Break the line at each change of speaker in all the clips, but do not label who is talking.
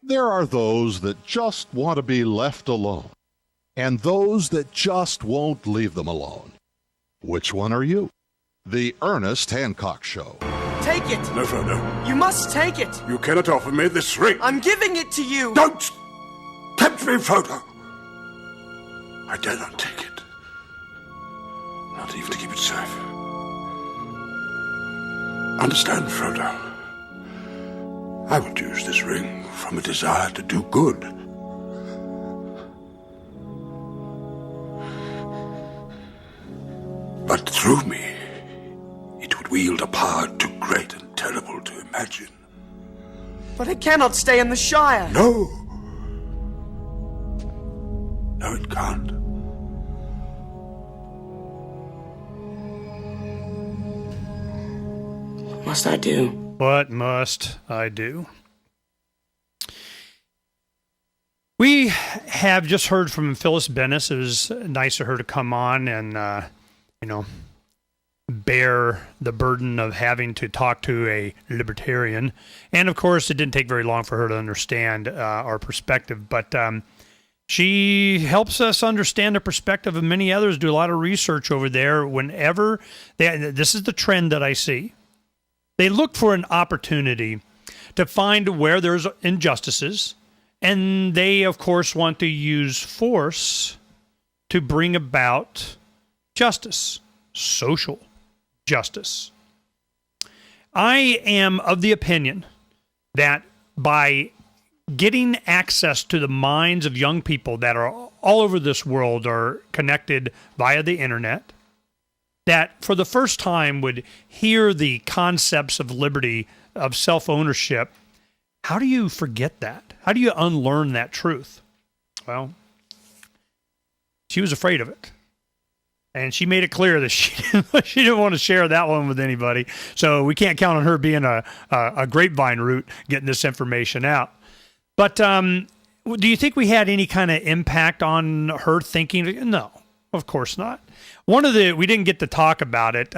There are those that just want to be left alone, and those that just won't leave them alone. Which one are you? The Ernest Hancock Show.
Take it!
No, Frodo.
You must take it!
You cannot offer me this ring!
I'm giving it to you!
Don't tempt me, Frodo! I dare not take it. Not even to keep it safe. Understand, Frodo. I will use this ring from a desire to do good. But through me, it would wield a power too great and terrible to imagine.
But it cannot stay in the Shire.
No. No, it can't.
What must I do?
What must I do? We have just heard from Phyllis Bennis. It was nice of her to come on and, bear the burden of having to talk to a libertarian. And, of course, it didn't take very long for her to understand our perspective. But she helps us understand the perspective of many others, do a lot of research over there. Whenever this is the trend that I see. They look for an opportunity to find where there's injustices, and they, of course, want to use force to bring about justice, social justice. I am of the opinion that by getting access to the minds of young people that are all over this world are connected via the internet, that for the first time would hear the concepts of liberty, of self-ownership, how do you forget that? How do you unlearn that truth? Well, she was afraid of it. And she made it clear that she didn't want to share that one with anybody. So we can't count on her being a grapevine route getting this information out. But do you think we had any kind of impact on her thinking? No, of course not. We didn't get to talk about it.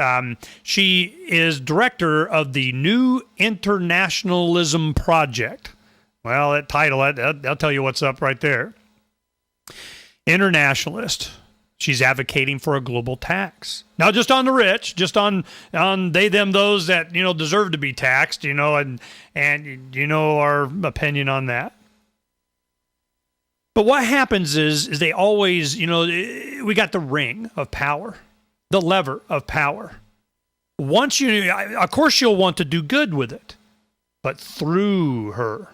She is director of the New Internationalism Project. Well, that title, I'll tell you what's up right there. Internationalist. She's advocating for a global tax. Not just on the rich, just on they, them, those that, deserve to be taxed, and our opinion on that. But what happens is they always, we got the ring of power, the lever of power. Once of course you'll want to do good with it, but through her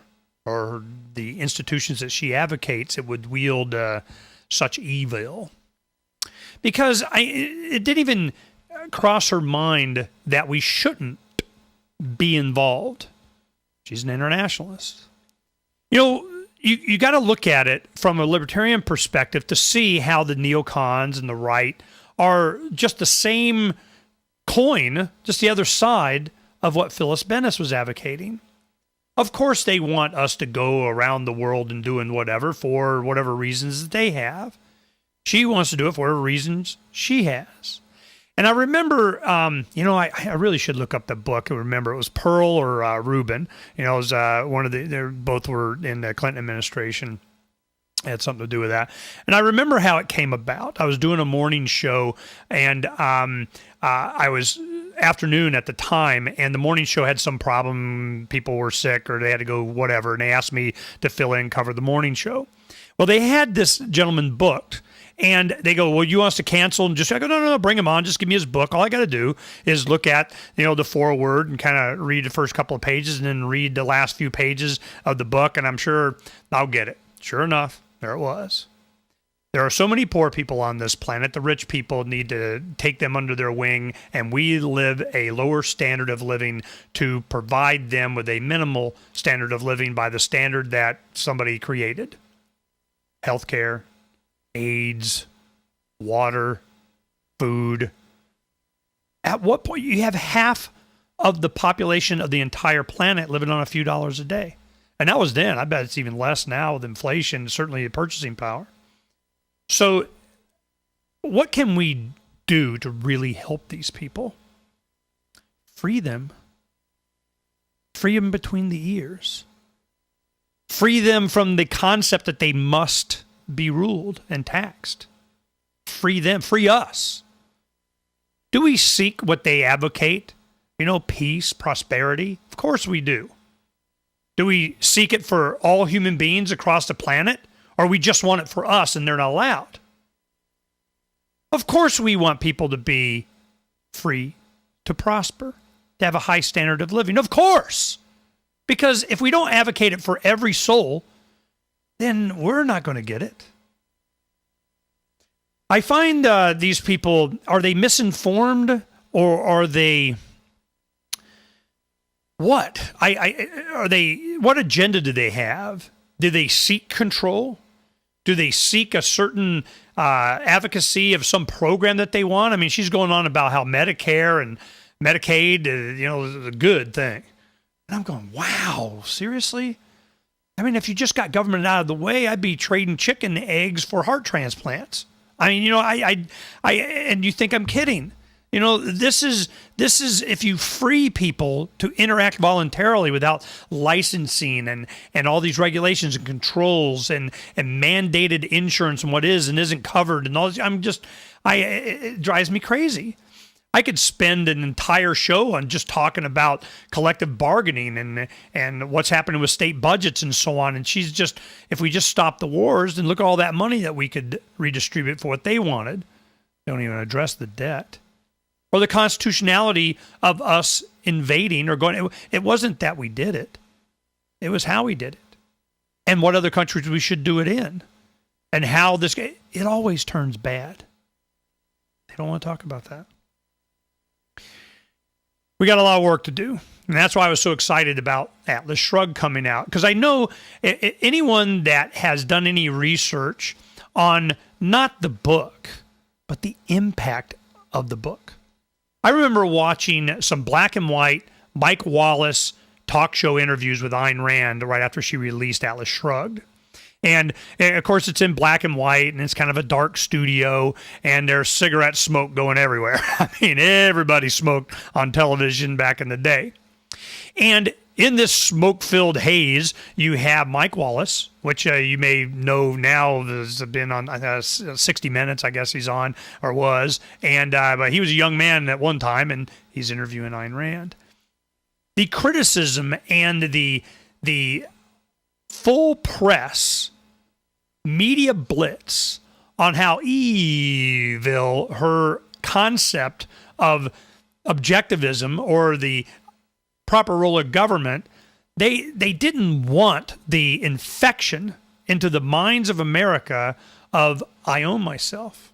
or the institutions that she advocates, it would wield such evil. Because it didn't even cross her mind that we shouldn't be involved. She's an internationalist. You got to look at it from a libertarian perspective to see how the neocons and the right are just the same coin, just the other side of what Phyllis Bennis was advocating. Of course, they want us to go around the world and doing whatever for whatever reasons that they have. She wants to do it for whatever reasons she has. And I remember, I really should look up the book and remember it was Pearl or Rubin. It was one of they both were in the Clinton administration. It had something to do with that. And I remember how it came about. I was doing a morning show, and I was afternoon at the time, and the morning show had some problem. People were sick or they had to go whatever, and they asked me to fill in, cover the morning show. Well, they had this gentleman booked. And they go, well, you want us to cancel? And I go, no, bring him on. Just give me his book. All I got to do is look at, the foreword and kind of read the first couple of pages and then read the last few pages of the book. And I'm sure I'll get it. Sure enough, there it was. There are so many poor people on this planet. The rich people need to take them under their wing. And we live a lower standard of living to provide them with a minimal standard of living by the standard that somebody created. Healthcare, AIDS, water, food. At what point you have half of the population of the entire planet living on a few dollars a day? And that was then. I bet it's even less now with inflation, certainly the purchasing power. So what can we do to really help these people? Free them. Free them between the ears. Free them from the concept that they must be ruled and taxed. Free them, free us. Do we seek what they advocate? Peace, prosperity? Of course we do. Do we seek it for all human beings across the planet? Or we just want it for us and they're not allowed? Of course we want people to be free, to prosper, to have a high standard of living. Of course. Because if we don't advocate it for every soul, then we're not going to get it. I find these people, are they misinformed or are they... What? What agenda do they have? Do they seek control? Do they seek a certain advocacy of some program that they want? I mean, she's going on about how Medicare and Medicaid, is a good thing. And I'm going, wow, seriously? I mean, if you just got government out of the way, I'd be trading chicken eggs for heart transplants. I mean, and you think I'm kidding. This is if you free people to interact voluntarily without licensing and all these regulations and controls and mandated insurance and what is and isn't covered and all this, it drives me crazy. I could spend an entire show on just talking about collective bargaining and what's happening with state budgets and so on. And if we just stop the wars, then look at all that money that we could redistribute for what they wanted. They don't even address the debt. Or the constitutionality of us invading or going. It wasn't that we did it. It was how we did it. And what other countries we should do it in. And how it always turns bad. They don't want to talk about that. We got a lot of work to do. And that's why I was so excited about Atlas Shrugged coming out. Because I know anyone that has done any research on not the book, but the impact of the book. I remember watching some black and white Mike Wallace talk show interviews with Ayn Rand right after she released Atlas Shrugged. And of course, it's in black and white, and it's kind of a dark studio, and there's cigarette smoke going everywhere. I mean, everybody smoked on television back in the day. And in this smoke-filled haze, you have Mike Wallace, which you may know now has been on 60 Minutes, I guess he's on, or was. And but he was a young man at one time, and he's interviewing Ayn Rand. The criticism and the full press media blitz on how evil her concept of objectivism or the proper role of government, they didn't want the infection into the minds of America of I own myself.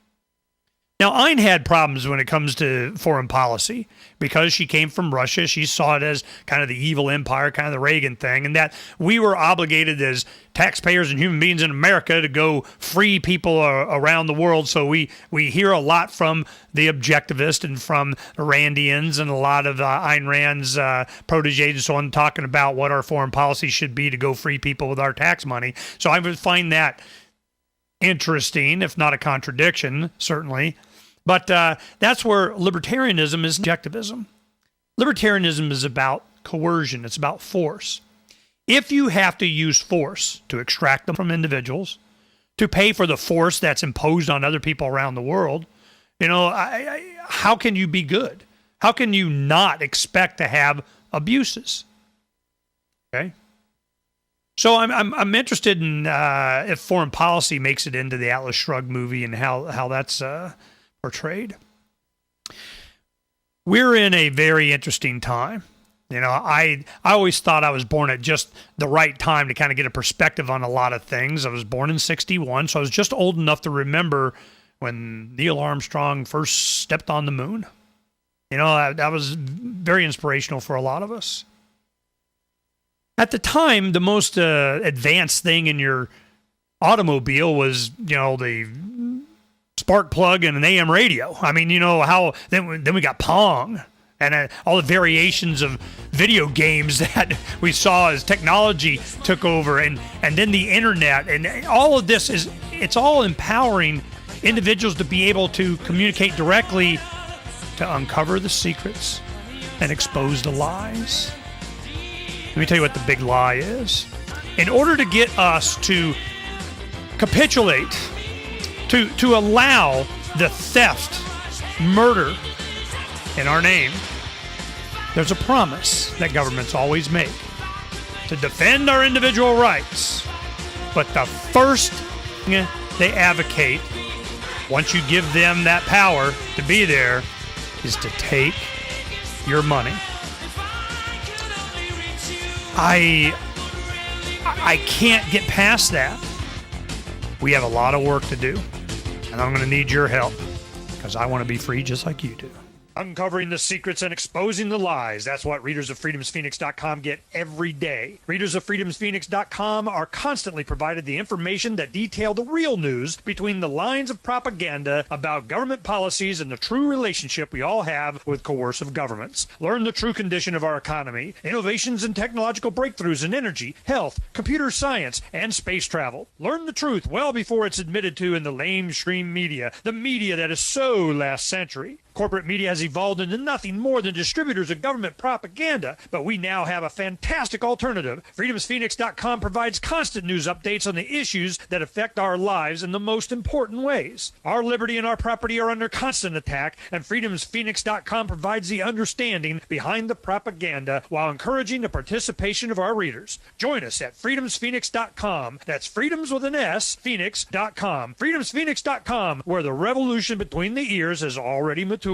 Now, Ayn had problems when it comes to foreign policy because she came from Russia. She saw it as kind of the evil empire, kind of the Reagan thing, and that we were obligated as taxpayers and human beings in America to go free people around the world. So we hear a lot from the objectivist and from the Randians and a lot of Ayn Rand's proteges and so on talking about what our foreign policy should be to go free people with our tax money. So I would find that interesting, if not a contradiction, certainly. But that's where libertarianism is objectivism. Libertarianism is about coercion. It's about force. If you have to use force to extract them from individuals, to pay for the force that's imposed on other people around the world, how can you be good? How can you not expect to have abuses? Okay. So I'm interested in if foreign policy makes it into the Atlas Shrugged movie and how that's portrayed. We're in a very interesting time. I always thought I was born at just the right time to kind of get a perspective on a lot of things. I was born in 1961, so I was just old enough to remember when Neil Armstrong first stepped on the moon. That was very inspirational for a lot of us. At the time, the most advanced thing in your automobile was, the spark plug and an AM radio. I mean, how then we got Pong and all the variations of video games that we saw as technology took over, and then the internet, and all of this it's all empowering individuals to be able to communicate directly, to uncover the secrets and expose the lies. Let me tell you what the big lie is. in order to get us to capitulate, to allow the theft, murder in our name, there's a promise that governments always make to defend our individual rights. But the first thing they advocate, once you give them that power to be there, is to take your money. I can't get past that. We have a lot of work to do, and I'm going to need your help because I want to be free just like you do. Uncovering the secrets and exposing the lies. That's what readers of freedomsphoenix.com get every day. Readers of freedomsphoenix.com are constantly provided the information that detail the real news between the lines of propaganda about government policies and the true relationship we all have with coercive governments. Learn the true condition of our economy, innovations and technological breakthroughs in energy, health, computer science, and space travel. Learn the truth well before it's admitted to in the lamestream media, the media that is so last century. Corporate media has evolved into nothing more than distributors of government propaganda, but we now have a fantastic alternative. FreedomsPhoenix.com provides constant news updates on the issues that affect our lives in the most important ways. Our liberty and our property are under constant attack, and FreedomsPhoenix.com provides the understanding behind the propaganda while encouraging the participation of our readers. Join us at FreedomsPhoenix.com. That's freedoms with an S, Phoenix.com. FreedomsPhoenix.com, where the revolution between the ears has already matured.